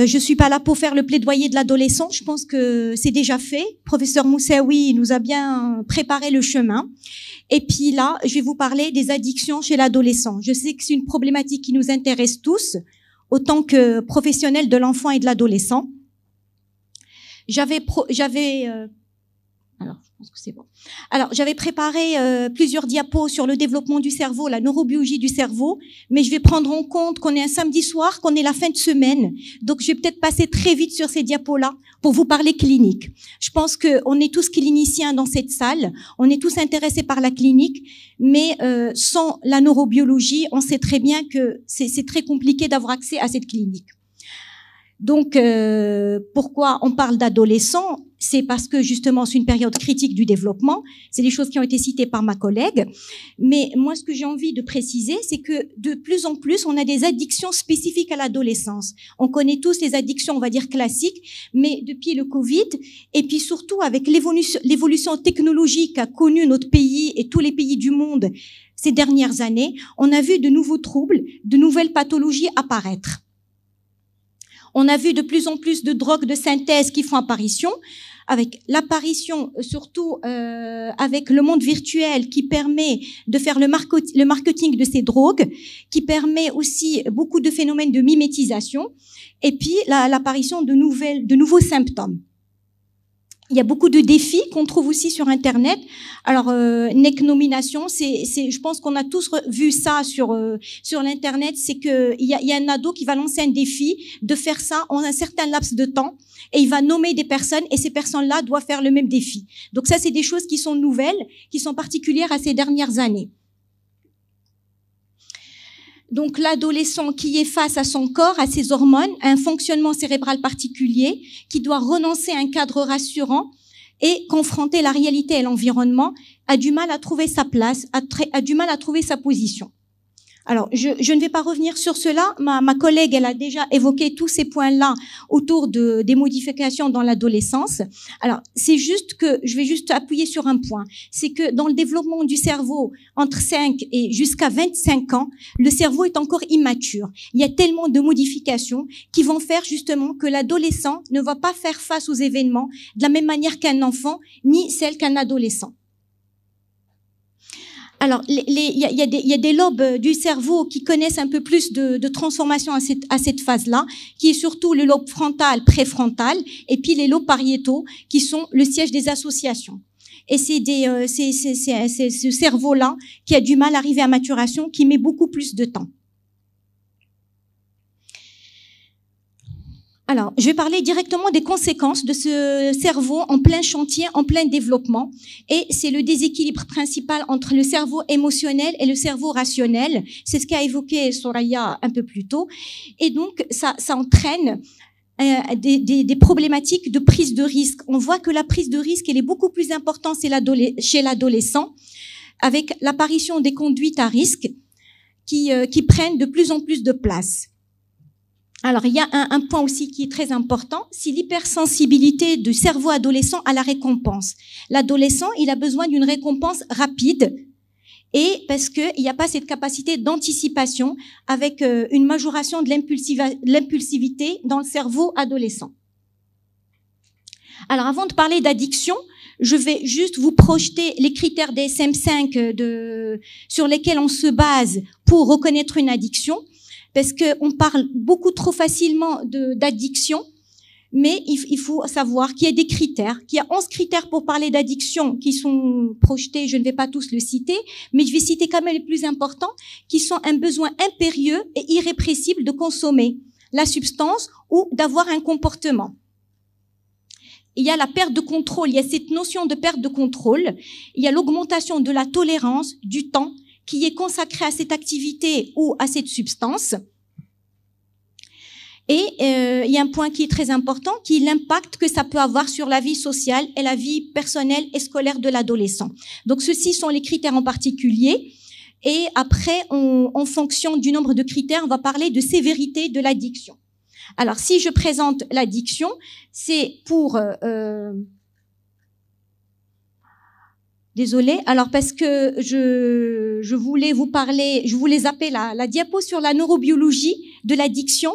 Je suis pas là pour faire le plaidoyer de l'adolescent. Je pense que c'est déjà fait. Professeur Moussaoui nous a bien préparé le chemin. Et puis là, je vais vous parler des addictions chez l'adolescent. Je sais que c'est une problématique qui nous intéresse tous, autant que professionnels de l'enfant et de l'adolescent. Alors, je pense que c'est bon. Alors, j'avais préparé plusieurs diapos sur le développement du cerveau, la neurobiologie du cerveau, mais je vais prendre en compte qu'on est un samedi soir, qu'on est la fin de semaine. Donc, je vais peut-être passer très vite sur ces diapos-là pour vous parler clinique. Je pense qu'on est tous cliniciens dans cette salle, on est tous intéressés par la clinique, mais sans la neurobiologie, on sait très bien que c'est très compliqué d'avoir accès à cette clinique. Donc, pourquoi on parle d'adolescents? C'est parce que justement, c'est une période critique du développement. C'est des choses qui ont été citées par ma collègue. Mais moi, ce que j'ai envie de préciser, c'est que de plus en plus, on a des addictions spécifiques à l'adolescence. On connaît tous les addictions, on va dire classiques, mais depuis le Covid, et puis surtout avec l'évolution technologique qu'a connue notre pays et tous les pays du monde ces dernières années, on a vu de nouveaux troubles, de nouvelles pathologies apparaître. On a vu de plus en plus de drogues de synthèse qui font apparition, avec l'apparition surtout avec le monde virtuel qui permet de faire le marketing de ces drogues, qui permet aussi beaucoup de phénomènes de mimétisation, et puis l'apparition de nouveaux symptômes. Il y a beaucoup de défis qu'on trouve aussi sur Internet. Alors, Necnomination, je pense qu'on a tous vu ça sur l'Internet, c'est que il y a un ado qui va lancer un défi de faire ça en un certain laps de temps, et il va nommer des personnes, et ces personnes-là doivent faire le même défi. Donc ça, c'est des choses qui sont nouvelles, qui sont particulières à ces dernières années. Donc l'adolescent qui est face à son corps, à ses hormones, à un fonctionnement cérébral particulier, qui doit renoncer à un cadre rassurant et confronter la réalité et l'environnement, a du mal à trouver sa place, a du mal à trouver sa position. Alors, je ne vais pas revenir sur cela. Ma collègue, elle a déjà évoqué tous ces points-là autour des modifications dans l'adolescence. Alors, c'est juste que je vais juste appuyer sur un point. C'est que dans le développement du cerveau, entre 5 et jusqu'à 25 ans, le cerveau est encore immature. Il y a tellement de modifications qui vont faire justement que l'adolescent ne va pas faire face aux événements de la même manière qu'un enfant, ni celle qu'un adolescent. Alors, il y a des lobes du cerveau qui connaissent un peu plus de transformation à cette phase-là, qui est surtout le lobe frontal, préfrontal, et puis les lobes pariétaux, qui sont le siège des associations. Et c'est ce cerveau-là qui a du mal à arriver à maturation, qui met beaucoup plus de temps. Alors, je vais parler directement des conséquences de ce cerveau en plein chantier, en plein développement. Et c'est le déséquilibre principal entre le cerveau émotionnel et le cerveau rationnel. C'est ce qu'a évoqué Soraya un peu plus tôt. Et donc, ça entraîne des problématiques de prise de risque. On voit que la prise de risque, elle est beaucoup plus importante chez l'adolescent, avec l'apparition des conduites à risque qui prennent de plus en plus de place. Alors, il y a un point aussi qui est très important, c'est l'hypersensibilité du cerveau adolescent à la récompense. L'adolescent, il a besoin d'une récompense rapide, et parce qu'il n'y a pas cette capacité d'anticipation avec une majoration de l'impulsivité dans le cerveau adolescent. Alors, avant de parler d'addiction, je vais juste vous projeter les critères DSM-5 sur lesquels on se base pour reconnaître une addiction. Parce qu'on parle beaucoup trop facilement d'addiction, mais il faut savoir qu'il y a des critères, qu'il y a 11 critères pour parler d'addiction qui sont projetés, je ne vais pas tous le citer, mais je vais citer quand même les plus importants, qui sont un besoin impérieux et irrépressible de consommer la substance ou d'avoir un comportement. Il y a la perte de contrôle, il y a cette notion de perte de contrôle, il y a l'augmentation de la tolérance, du temps, qui est consacré à cette activité ou à cette substance. Et il y a un point qui est très important, qui est l'impact que ça peut avoir sur la vie sociale et la vie personnelle et scolaire de l'adolescent. Donc, ceux-ci sont les critères en particulier. Et après, en fonction du nombre de critères, on va parler de sévérité de l'addiction. Alors, si je présente l'addiction, c'est pour... Désolée. Alors parce que je voulais vous parler, je voulais zapper la diapo sur la neurobiologie de l'addiction,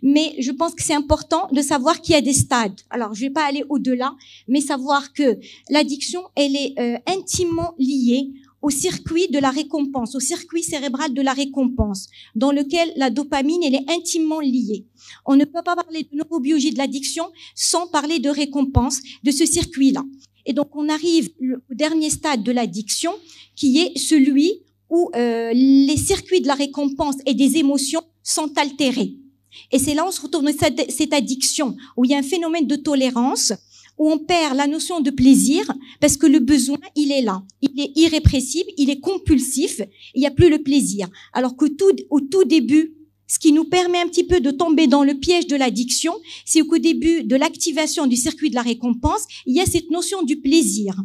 mais je pense que c'est important de savoir qu'il y a des stades. Alors, je vais pas aller au-delà, mais savoir que l'addiction, elle est intimement liée au circuit de la récompense, au circuit cérébral de la récompense, dans lequel la dopamine, elle est intimement liée. On ne peut pas parler de neurobiologie de l'addiction sans parler de récompense de ce circuit-là. Et donc, on arrive au dernier stade de l'addiction, qui est celui où les circuits de la récompense et des émotions sont altérés. Et c'est là où on se retrouve dans cette addiction, où il y a un phénomène de tolérance, où on perd la notion de plaisir, parce que le besoin, il est là. Il est irrépressible, il est compulsif, il n'y a plus le plaisir. Alors que au tout début, ce qui nous permet un petit peu de tomber dans le piège de l'addiction, c'est qu'au début de l'activation du circuit de la récompense, il y a cette notion du plaisir.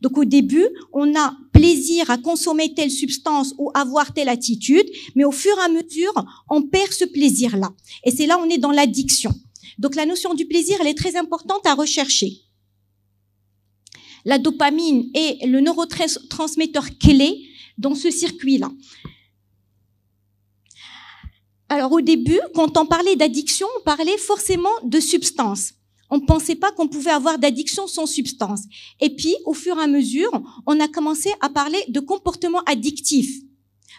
Donc au début, on a plaisir à consommer telle substance ou avoir telle attitude, mais au fur et à mesure, on perd ce plaisir-là. Et c'est là où on est dans l'addiction. Donc la notion du plaisir, elle est très importante à rechercher. La dopamine est le neurotransmetteur clé dans ce circuit-là. Alors au début, quand on parlait d'addiction, on parlait forcément de substance. On ne pensait pas qu'on pouvait avoir d'addiction sans substance. Et puis, au fur et à mesure, on a commencé à parler de comportement addictif.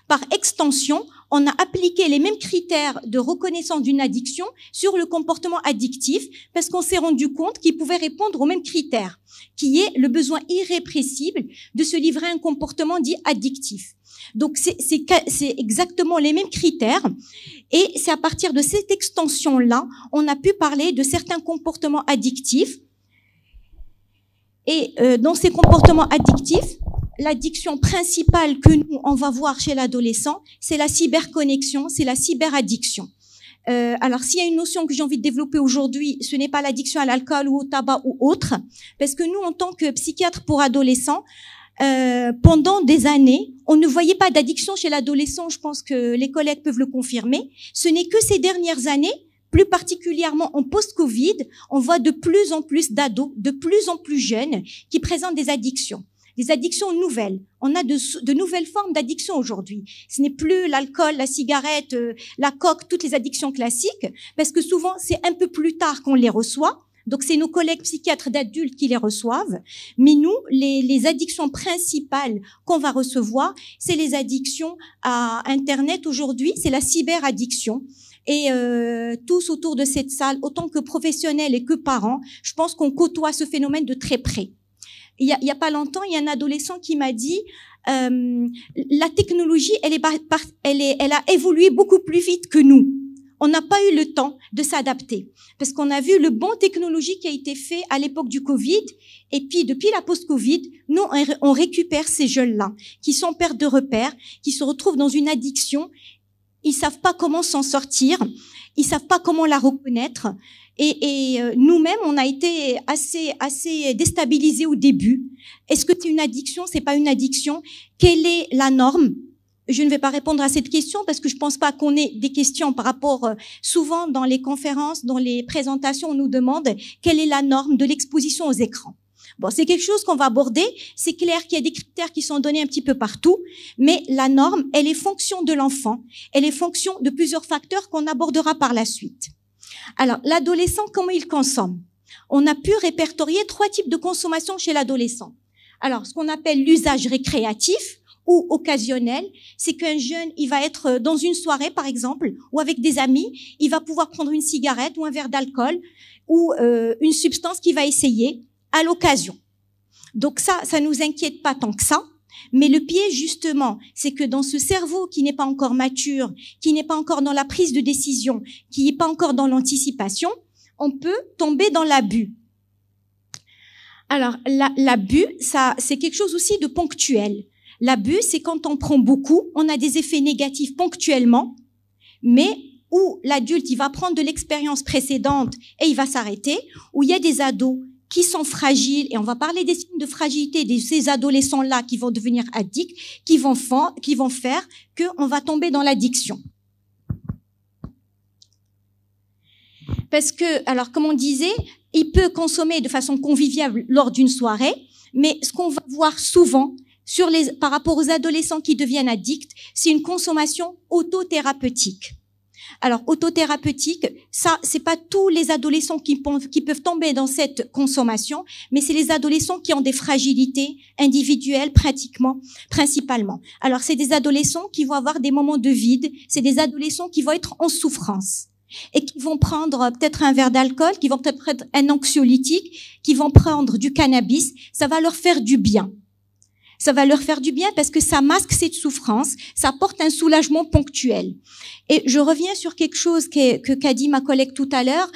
Par extension, on a appliqué les mêmes critères de reconnaissance d'une addiction sur le comportement addictif parce qu'on s'est rendu compte qu'il pouvait répondre aux mêmes critères, qui est le besoin irrépressible de se livrer à un comportement dit addictif. Donc, c'est exactement les mêmes critères. Et c'est à partir de cette extension-là, on a pu parler de certains comportements addictifs. Et dans ces comportements addictifs, l'addiction principale que nous, on va voir chez l'adolescent, c'est la cyberconnexion, c'est la cyberaddiction. Alors, s'il y a une notion que j'ai envie de développer aujourd'hui, ce n'est pas l'addiction à l'alcool ou au tabac ou autre, parce que nous, en tant que psychiatre pour adolescents, pendant des années, on ne voyait pas d'addiction chez l'adolescent. Je pense que les collègues peuvent le confirmer. Ce n'est que ces dernières années, plus particulièrement en post-Covid, on voit de plus en plus d'ados, de plus en plus jeunes, qui présentent des addictions nouvelles. On a de nouvelles formes d'addiction aujourd'hui. Ce n'est plus l'alcool, la cigarette, la coke, toutes les addictions classiques, parce que souvent, c'est un peu plus tard qu'on les reçoit. Donc, c'est nos collègues psychiatres d'adultes qui les reçoivent. Mais nous, les addictions principales qu'on va recevoir, c'est les addictions à Internet aujourd'hui, c'est la cyberaddiction. Et tous autour de cette salle, autant que professionnels et que parents, je pense qu'on côtoie ce phénomène de très près. Il y a pas longtemps, il y a un adolescent qui m'a dit la technologie, elle a évolué beaucoup plus vite que nous. On n'a pas eu le temps de s'adapter parce qu'on a vu le bond technologique qui a été fait à l'époque du Covid et puis depuis la post-Covid, nous on récupère ces jeunes-là qui sont en perte de repères, qui se retrouvent dans une addiction, ils savent pas comment s'en sortir, ils savent pas comment la reconnaître et nous-mêmes on a été assez déstabilisés au début. Est-ce que c'est une addiction, c'est pas une addiction? Quelle est la norme? Je ne vais pas répondre à cette question parce que je pense pas qu'on ait des questions par rapport, souvent dans les conférences, dans les présentations, on nous demande quelle est la norme de l'exposition aux écrans. Bon, c'est quelque chose qu'on va aborder. C'est clair qu'il y a des critères qui sont donnés un petit peu partout, mais la norme, elle est fonction de l'enfant. Elle est fonction de plusieurs facteurs qu'on abordera par la suite. Alors, l'adolescent, comment il consomme? On a pu répertorier 3 types de consommation chez l'adolescent. Alors, ce qu'on appelle l'usage récréatif, ou occasionnel, c'est qu'un jeune, il va être dans une soirée, par exemple, ou avec des amis, il va pouvoir prendre une cigarette ou un verre d'alcool ou une substance qu'il va essayer à l'occasion. Donc ça nous inquiète pas tant que ça. Mais le piège, justement, c'est que dans ce cerveau qui n'est pas encore mature, qui n'est pas encore dans la prise de décision, qui n'est pas encore dans l'anticipation, on peut tomber dans l'abus. Alors, l'abus, ça, c'est quelque chose aussi de ponctuel. L'abus, c'est quand on prend beaucoup, on a des effets négatifs ponctuellement, mais où l'adulte, il va prendre de l'expérience précédente et il va s'arrêter, où il y a des ados qui sont fragiles, et on va parler des signes de fragilité de ces adolescents-là qui vont devenir addicts, qui vont faire qu'on va tomber dans l'addiction. Parce que, alors comme on disait, il peut consommer de façon conviviale lors d'une soirée, mais ce qu'on va voir souvent, par rapport aux adolescents qui deviennent addicts, c'est une consommation autothérapeutique. Alors, autothérapeutique, ça, c'est pas tous les adolescents qui peuvent tomber dans cette consommation, mais c'est les adolescents qui ont des fragilités individuelles principalement. Alors, c'est des adolescents qui vont avoir des moments de vide, c'est des adolescents qui vont être en souffrance et qui vont prendre peut-être un verre d'alcool, qui vont peut-être prendre un anxiolytique, qui vont prendre du cannabis, ça va leur faire du bien. Ça va leur faire du bien parce que ça masque cette souffrance, ça apporte un soulagement ponctuel. Et je reviens sur quelque chose qu'a dit ma collègue tout à l'heure,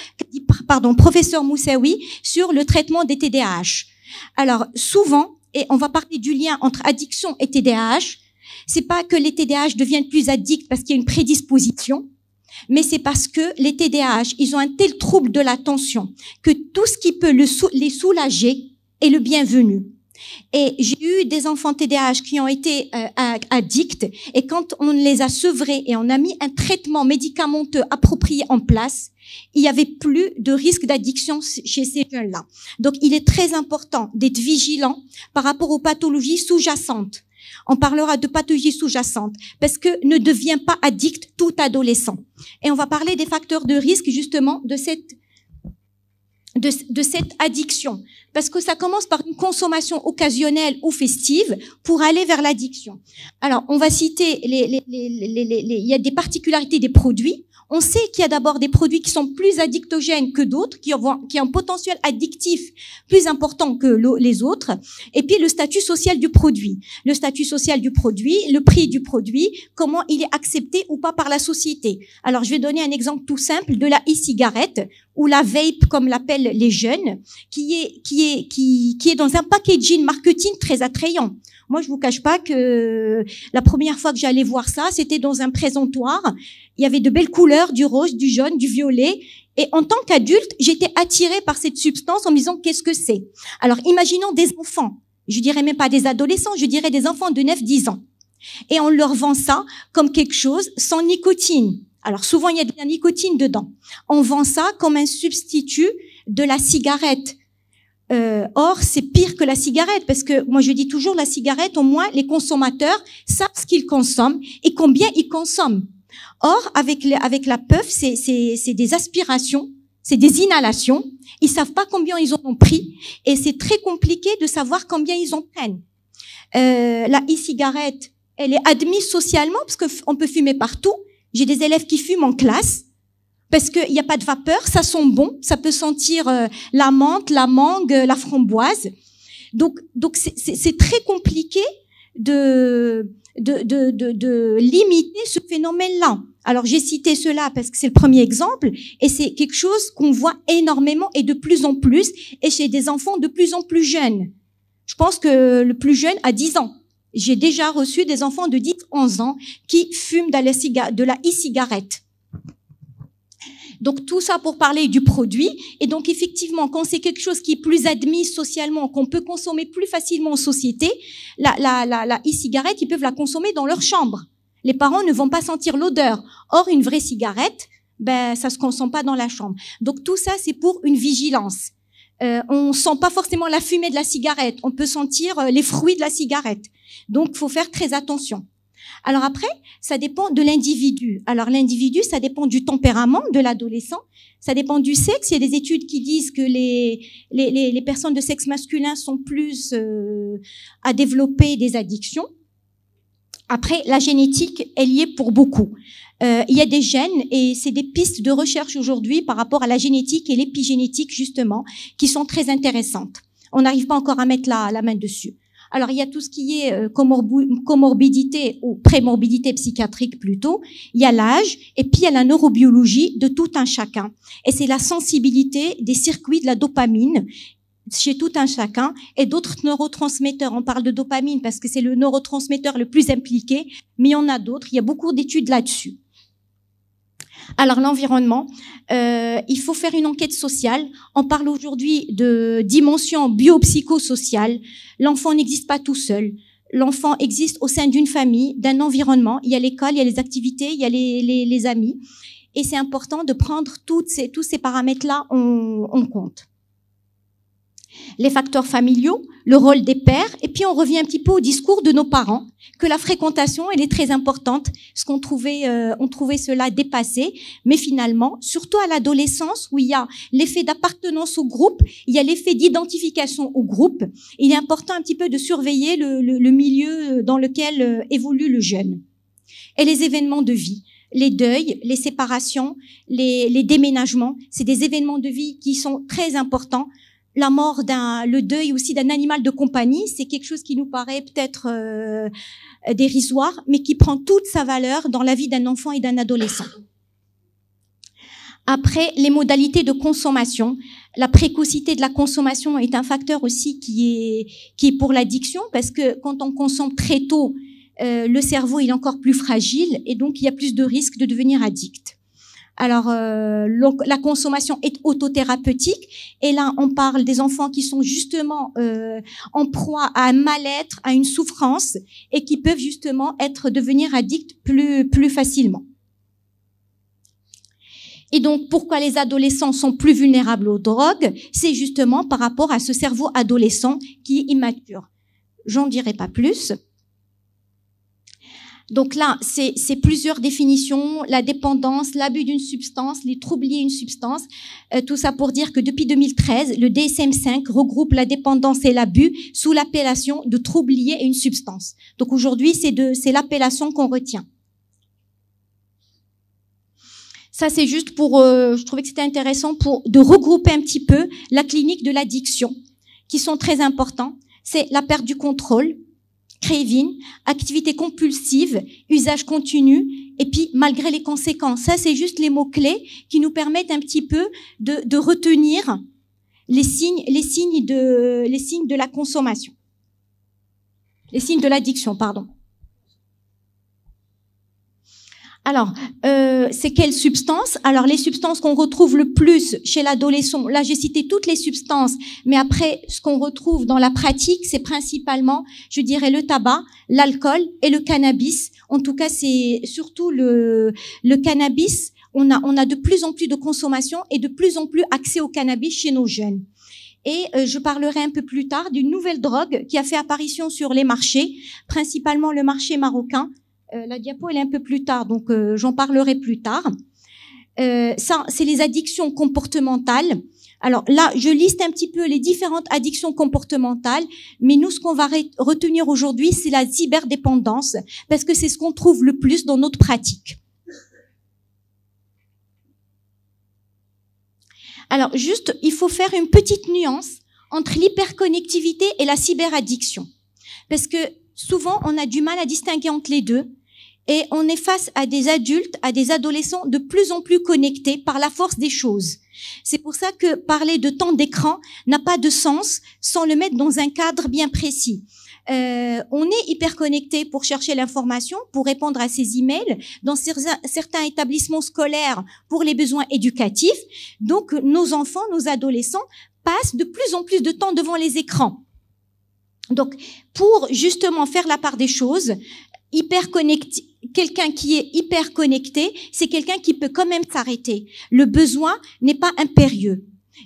professeur Moussaoui, sur le traitement des TDAH. Alors, souvent, et on va parler du lien entre addiction et TDAH, c'est pas que les TDAH deviennent plus addicts parce qu'il y a une prédisposition, mais c'est parce que les TDAH, ils ont un tel trouble de l'attention que tout ce qui peut les soulager est le bienvenu. Et j'ai eu des enfants TDAH qui ont été addicts, et quand on les a sevrés et on a mis un traitement médicamenteux approprié en place, il n'y avait plus de risque d'addiction chez ces jeunes-là. Donc, il est très important d'être vigilant par rapport aux pathologies sous-jacentes. On parlera de pathologies sous-jacentes parce que ne devient pas addict tout adolescent. Et on va parler des facteurs de risque justement de cette addiction. Parce que ça commence par une consommation occasionnelle ou festive pour aller vers l'addiction. Alors, on va citer il y a des particularités des produits. On sait qu'il y a d'abord des produits qui sont plus addictogènes que d'autres, qui ont un potentiel addictif plus important que les autres. Et puis, le statut social du produit. Le statut social du produit, le prix du produit, comment il est accepté ou pas par la société. Alors, je vais donner un exemple tout simple de la e-cigarette ou la vape, comme l'appellent les jeunes, qui est dans un packaging marketing très attrayant. Moi, je vous cache pas que la première fois que j'allais voir ça, c'était dans un présentoir. Il y avait de belles couleurs, du rose, du jaune, du violet. Et en tant qu'adulte, j'étais attirée par cette substance en me disant qu'est-ce que c'est. Alors, imaginons des enfants. Je dirais même pas des adolescents, je dirais des enfants de 9-10 ans. Et on leur vend ça comme quelque chose sans nicotine. Alors, souvent, il y a de la nicotine dedans. On vend ça comme un substitut de la cigarette. Or, c'est pire que la cigarette, parce que moi je dis toujours la cigarette, au moins les consommateurs savent ce qu'ils consomment et combien ils consomment. Or, avec la puff, c'est des aspirations, c'est des inhalations. Ils savent pas combien ils en ont pris et c'est très compliqué de savoir combien ils en prennent. La e-cigarette, elle est admise socialement parce que on peut fumer partout. J'ai des élèves qui fument en classe. Parce qu'il n'y a pas de vapeur, ça sent bon, ça peut sentir la menthe, la mangue, la framboise. Donc c'est très compliqué de limiter ce phénomène-là. Alors j'ai cité cela parce que c'est le premier exemple et c'est quelque chose qu'on voit énormément et de plus en plus et chez des enfants de plus en plus jeunes. Je pense que le plus jeune a 10 ans. J'ai déjà reçu des enfants de 10-11 ans qui fument de la e-cigarette. Donc tout ça pour parler du produit. Et donc effectivement, quand c'est quelque chose qui est plus admis socialement, qu'on peut consommer plus facilement en société, la e-cigarette, ils peuvent la consommer dans leur chambre. Les parents ne vont pas sentir l'odeur. Or, une vraie cigarette, ça se consomme pas dans la chambre. Donc tout ça, c'est pour une vigilance. On sent pas forcément la fumée de la cigarette. On peut sentir les fruits de la cigarette. Donc, faut faire très attention. Alors après, ça dépend de l'individu. Alors l'individu, ça dépend du tempérament de l'adolescent, ça dépend du sexe. Il y a des études qui disent que les personnes de sexe masculin sont plus à développer des addictions. Après, la génétique, elle y est pour beaucoup. Il y a des gènes et c'est des pistes de recherche aujourd'hui par rapport à la génétique et l'épigénétique justement qui sont très intéressantes. On n'arrive pas encore à mettre la main dessus. Alors, il y a tout ce qui est comorbidité ou prémorbidité psychiatrique plutôt. Il y a l'âge et puis il y a la neurobiologie de tout un chacun. Et c'est la sensibilité des circuits de la dopamine chez tout un chacun et d'autres neurotransmetteurs. On parle de dopamine parce que c'est le neurotransmetteur le plus impliqué, mais il y en a d'autres. Il y a beaucoup d'études là-dessus. Alors l'environnement, il faut faire une enquête sociale. On parle aujourd'hui de dimension biopsychosociale. L'enfant n'existe pas tout seul. L'enfant existe au sein d'une famille, d'un environnement. Il y a l'école, il y a les activités, il y a les amis. Et c'est important de prendre tous ces paramètres-là en compte. Les facteurs familiaux, le rôle des pères, et puis on revient un petit peu au discours de nos parents, que la fréquentation, elle est très importante, parce qu'on trouvait, on trouvait cela dépassé, mais finalement, surtout à l'adolescence, où il y a l'effet d'appartenance au groupe, il y a l'effet d'identification au groupe, il est important un petit peu de surveiller le milieu dans lequel évolue le jeune. Et les événements de vie. Les deuils, les séparations, les déménagements, c'est des événements de vie qui sont très importants. La mort le deuil aussi d'un animal de compagnie, c'est quelque chose qui nous paraît peut-être dérisoire, mais qui prend toute sa valeur dans la vie d'un enfant et d'un adolescent. Après, les modalités de consommation. La précocité de la consommation est un facteur aussi qui est pour l'addiction, parce que quand on consomme très tôt, le cerveau il est encore plus fragile et donc il y a plus de risques de devenir addict. Alors, la consommation est autothérapeutique et là, on parle des enfants qui sont justement en proie à un mal-être, à une souffrance et qui peuvent justement devenir addicts plus facilement. Et donc, pourquoi les adolescents sont plus vulnérables aux drogues? C'est justement par rapport à ce cerveau adolescent qui est immature. J'en dirai pas plus. Donc là, c'est plusieurs définitions, la dépendance, l'abus d'une substance, les troubles liés à une substance, tout ça pour dire que depuis 2013, le DSM-5 regroupe la dépendance et l'abus sous l'appellation de troubles liés à une substance. Donc aujourd'hui, c'est l'appellation qu'on retient. Ça, c'est juste pour, je trouvais que c'était intéressant de regrouper un petit peu la clinique de l'addiction, qui sont très importants. C'est la perte du contrôle, craving, activité compulsive, usage continu, et puis malgré les conséquences. Ça, c'est juste les mots-clés qui nous permettent un petit peu de retenir les signes de la consommation. Les signes de l'addiction, pardon. Alors, c'est quelles substances? Alors, les substances qu'on retrouve le plus chez l'adolescent, là j'ai cité toutes les substances, mais après, ce qu'on retrouve dans la pratique, c'est principalement, je dirais, le tabac, l'alcool et le cannabis. En tout cas, c'est surtout le cannabis. On a de plus en plus de consommation et de plus en plus accès au cannabis chez nos jeunes. Et je parlerai un peu plus tard d'une nouvelle drogue qui a fait apparition sur les marchés, principalement le marché marocain. La diapo, elle est un peu plus tard, donc j'en parlerai plus tard. Ça, c'est les addictions comportementales. Alors là, je liste un petit peu les différentes addictions comportementales, mais nous, ce qu'on va retenir aujourd'hui, c'est la cyberdépendance, parce que c'est ce qu'on trouve le plus dans notre pratique. Alors juste, il faut faire une petite nuance entre l'hyperconnectivité et la cyberaddiction, parce que souvent, on a du mal à distinguer entre les deux. Et on est face à des adultes, à des adolescents de plus en plus connectés par la force des choses. C'est pour ça que parler de temps d'écran n'a pas de sens sans le mettre dans un cadre bien précis. On est hyper connecté pour chercher l'information, pour répondre à ses emails, dans certains établissements scolaires pour les besoins éducatifs. Donc, nos enfants, nos adolescents passent de plus en plus de temps devant les écrans. Donc, pour justement faire la part des choses, quelqu'un qui est hyper connecté, c'est quelqu'un qui peut quand même s'arrêter. Le besoin n'est pas impérieux.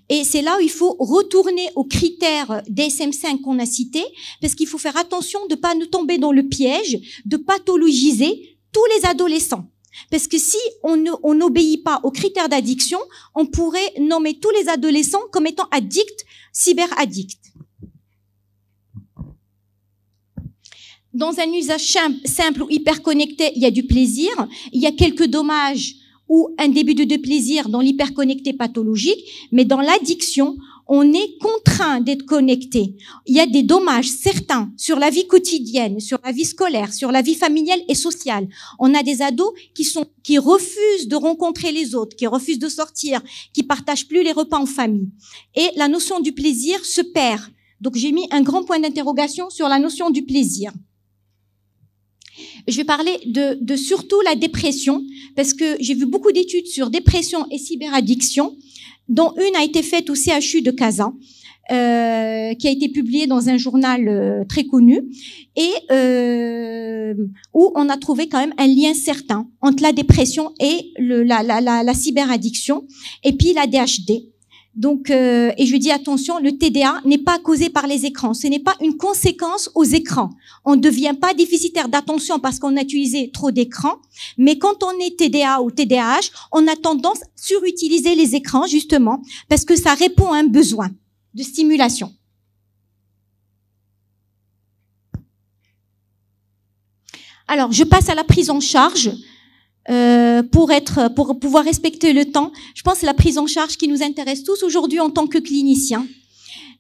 Et c'est là où il faut retourner aux critères DSM-5 qu'on a cités, parce qu'il faut faire attention de pas nous tomber dans le piège de pathologiser tous les adolescents. Parce que si on n'obéit pas aux critères d'addiction, on pourrait nommer tous les adolescents comme étant addicts, cyberaddicts. Dans un usage simple ou hyper connecté, il y a du plaisir, il y a quelques dommages ou un début de plaisir dans l'hyperconnecté pathologique, mais dans l'addiction, on est contraint d'être connecté. Il y a des dommages certains sur la vie quotidienne, sur la vie scolaire, sur la vie familiale et sociale. On a des ados qui refusent de rencontrer les autres, qui refusent de sortir, qui partagent plus les repas en famille. Et la notion du plaisir se perd. Donc j'ai mis un grand point d'interrogation sur la notion du plaisir. Je vais parler de surtout la dépression, parce que j'ai vu beaucoup d'études sur dépression et cyberaddiction, dont une a été faite au CHU de Casa, qui a été publiée dans un journal très connu, et où on a trouvé quand même un lien certain entre la dépression et la cyberaddiction, et puis l'ADHD. Donc, et je lui dis attention, le TDA n'est pas causé par les écrans. Ce n'est pas une conséquence aux écrans. On ne devient pas déficitaire d'attention parce qu'on a utilisé trop d'écrans. Mais quand on est TDA ou TDAH, on a tendance à surutiliser les écrans, justement, parce que ça répond à un besoin de stimulation. Alors, je passe à la prise en charge. Pour pouvoir respecter le temps, je pense que la prise en charge qui nous intéresse tous aujourd'hui en tant que cliniciens.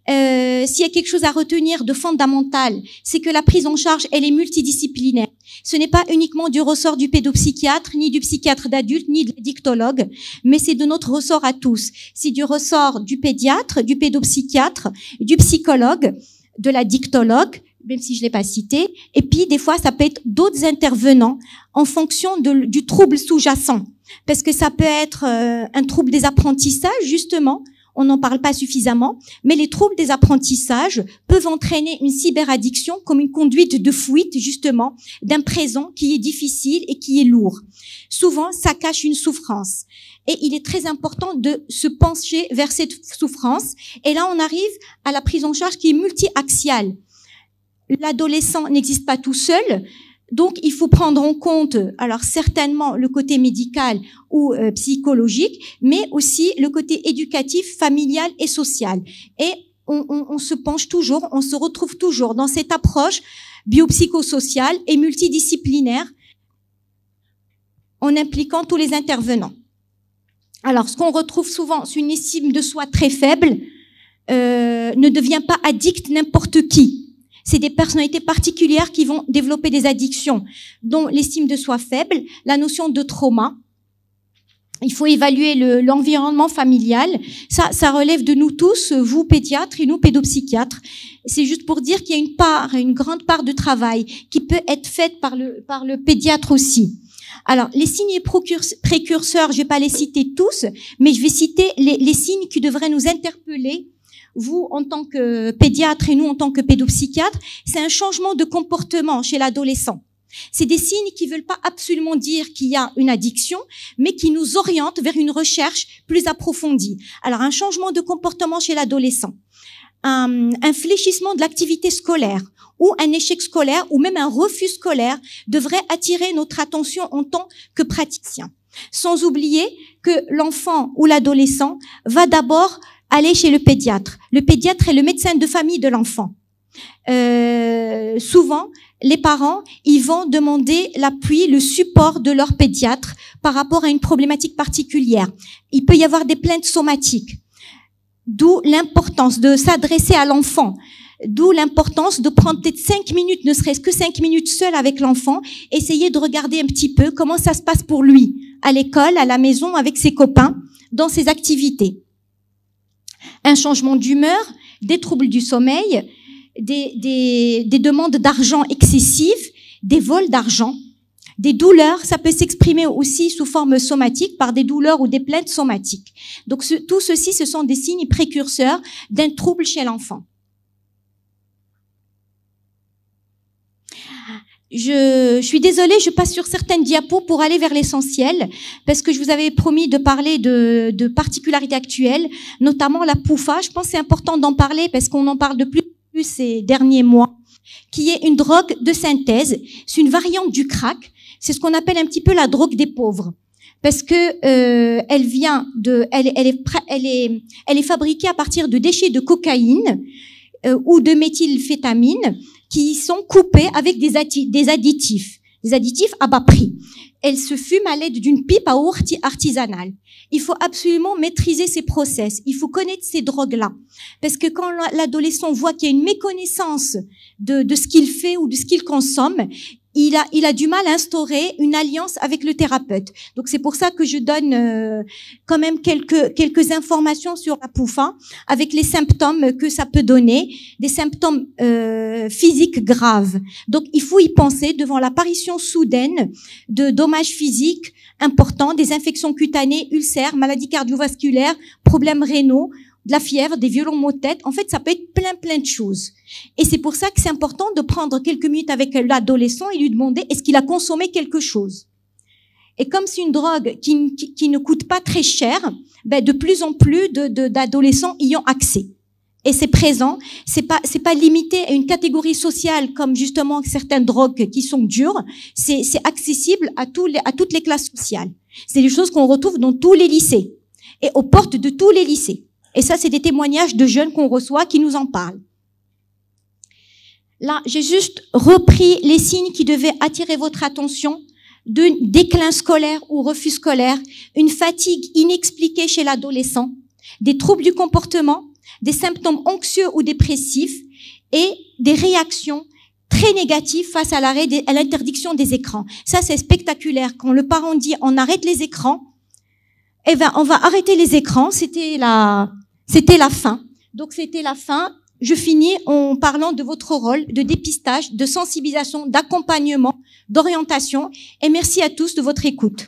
S'il y a quelque chose à retenir de fondamental, c'est que la prise en charge, elle est multidisciplinaire. Ce n'est pas uniquement du ressort du pédopsychiatre, ni du psychiatre d'adulte, ni de l'addictologue, mais c'est de notre ressort à tous. C'est du ressort du pédiatre, du pédopsychiatre, du psychologue, de l'addictologue, même si je l'ai pas cité, et puis des fois ça peut être d'autres intervenants en fonction du trouble sous-jacent, parce que ça peut être un trouble des apprentissages, justement, on n'en parle pas suffisamment, mais les troubles des apprentissages peuvent entraîner une cyberaddiction comme une conduite de fuite, justement, d'un présent qui est difficile et qui est lourd. Souvent, ça cache une souffrance. Et il est très important de se pencher vers cette souffrance. Et là, on arrive à la prise en charge qui est multi-axiale. L'adolescent n'existe pas tout seul, donc il faut prendre en compte, alors certainement le côté médical ou psychologique, mais aussi le côté éducatif, familial et social. Et on se penche toujours, on se retrouve toujours dans cette approche biopsychosociale et multidisciplinaire en impliquant tous les intervenants. Alors, ce qu'on retrouve souvent, c'est une estime de soi très faible, ne devient pas addict n'importe qui. C'est des personnalités particulières qui vont développer des addictions, dont l'estime de soi faible, la notion de trauma. Il faut évaluer l'environnement familial. Ça relève de nous tous, vous pédiatres et nous pédopsychiatres. C'est juste pour dire qu'il y a une grande part de travail qui peut être faite par le pédiatre aussi. Alors, les signes précurseurs, je vais pas les citer tous, mais je vais citer les signes qui devraient nous interpeller, vous en tant que pédiatre et nous en tant que pédopsychiatre. C'est un changement de comportement chez l'adolescent. C'est des signes qui veulent pas absolument dire qu'il y a une addiction, mais qui nous orientent vers une recherche plus approfondie. Alors, un changement de comportement chez l'adolescent, un fléchissement de l'activité scolaire, ou un échec scolaire, ou même un refus scolaire devrait attirer notre attention en tant que praticien. Sans oublier que l'enfant ou l'adolescent va d'abord aller chez le pédiatre. Le pédiatre est le médecin de famille de l'enfant. Souvent, les parents, ils vont demander l'appui, le support de leur pédiatre par rapport à une problématique particulière. Il peut y avoir des plaintes somatiques. D'où l'importance de s'adresser à l'enfant. D'où l'importance de prendre peut-être 5 minutes, ne serait-ce que 5 minutes seul avec l'enfant, essayer de regarder un petit peu comment ça se passe pour lui, à l'école, à la maison, avec ses copains, dans ses activités. Un changement d'humeur, des troubles du sommeil, des demandes d'argent excessives, des vols d'argent, des douleurs. Ça peut s'exprimer aussi sous forme somatique par des douleurs ou des plaintes somatiques. Donc tout ceci, ce sont des signes précurseurs d'un trouble chez l'enfant. Je suis désolée, je passe sur certaines diapos pour aller vers l'essentiel, parce que je vous avais promis de parler de particularités actuelles, notamment la PUFA. Je pense que c'est important d'en parler parce qu'on en parle de plus ces derniers mois, qui est une drogue de synthèse. C'est une variante du crack. C'est ce qu'on appelle un petit peu la drogue des pauvres, parce que elle est fabriquée à partir de déchets de cocaïne ou de méthylphétamine, qui sont coupés avec des additifs à bas prix. Elle se fume à l'aide d'une pipe à eau artisanale. Il faut absolument maîtriser ces process. Il faut connaître ces drogues-là. Parce que quand l'adolescent voit qu'il y a une méconnaissance de ce qu'il fait ou de ce qu'il consomme, il a du mal à instaurer une alliance avec le thérapeute. Donc c'est pour ça que je donne quand même quelques informations sur la PUFA, avec les symptômes que ça peut donner, des symptômes physiques graves. Donc il faut y penser devant l'apparition soudaine de dommages physiques importants, des infections cutanées, ulcères, maladies cardiovasculaires, problèmes rénaux, de la fièvre, des violents maux de tête. En fait, ça peut être plein de choses. Et c'est pour ça que c'est important de prendre quelques minutes avec l'adolescent et lui demander est-ce qu'il a consommé quelque chose. Et comme c'est une drogue qui ne coûte pas très cher, de plus en plus d'adolescents y ont accès. Et c'est présent, c'est pas limité à une catégorie sociale comme justement certaines drogues qui sont dures, c'est accessible à toutes les classes sociales. C'est des choses qu'on retrouve dans tous les lycées et aux portes de tous les lycées. Et ça, c'est des témoignages de jeunes qu'on reçoit qui nous en parlent. Là, j'ai juste repris les signes qui devaient attirer votre attention d'un déclin scolaire ou refus scolaire, une fatigue inexpliquée chez l'adolescent, des troubles du comportement, des symptômes anxieux ou dépressifs et des réactions très négatives face à l'interdiction des écrans. Ça, c'est spectaculaire. Quand le parent dit on arrête les écrans, eh ben, on va arrêter les écrans. C'était la fin. Donc, c'était la fin. Je finis en parlant de votre rôle de dépistage, de sensibilisation, d'accompagnement, d'orientation. Et merci à tous de votre écoute.